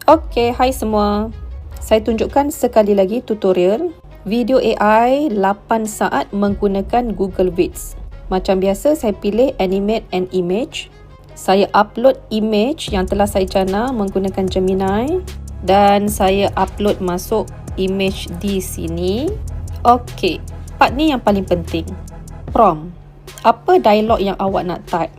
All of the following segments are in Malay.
Okey, hai semua. Saya tunjukkan sekali lagi tutorial video AI 8 saat menggunakan Google Vids. Macam biasa, saya pilih Animate an Image. Saya upload image yang telah saya jana menggunakan Gemini dan saya upload masuk image di sini. Okey, part ni yang paling penting. Prompt. Apa dialog yang awak nak type?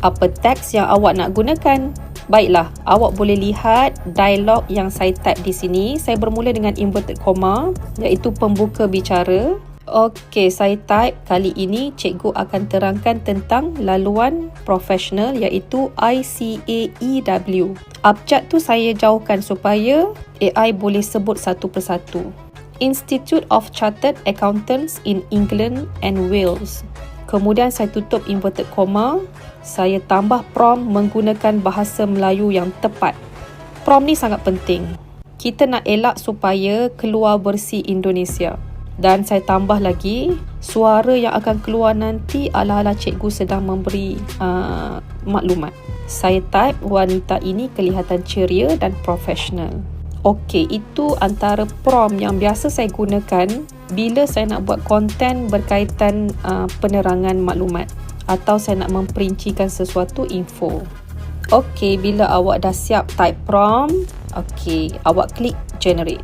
Apa teks yang awak nak gunakan? Baiklah, awak boleh lihat dialog yang saya type di sini. Saya bermula dengan inverted comma, iaitu pembuka bicara. Okey, saya type kali ini cikgu akan terangkan tentang laluan profesional iaitu ICAEW. Abjad tu saya jauhkan supaya AI boleh sebut satu persatu. Institute of Chartered Accountants in England and Wales. Kemudian saya tutup inverted comma. Saya tambah prompt menggunakan bahasa Melayu yang tepat. Prompt ni sangat penting. Kita nak elak supaya keluar versi Indonesia. Dan saya tambah lagi, suara yang akan keluar nanti ala-ala cikgu sedang memberi maklumat. Saya type, wanita ini kelihatan ceria dan profesional. Okey, itu antara prompt yang biasa saya gunakan bila saya nak buat konten berkaitan penerangan maklumat atau saya nak memperincikan sesuatu info. Okey, bila awak dah siap type prompt, okey, awak klik generate.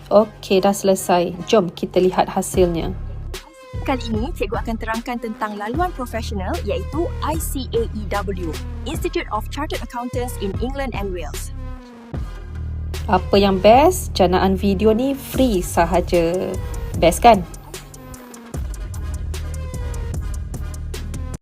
Okey, dah selesai. Jom kita lihat hasilnya. Kali ini, cikgu akan terangkan tentang laluan profesional iaitu ICAEW, Institute of Chartered Accountants in England and Wales. Apa yang best? Janaan video ni free sahaja. Best kan?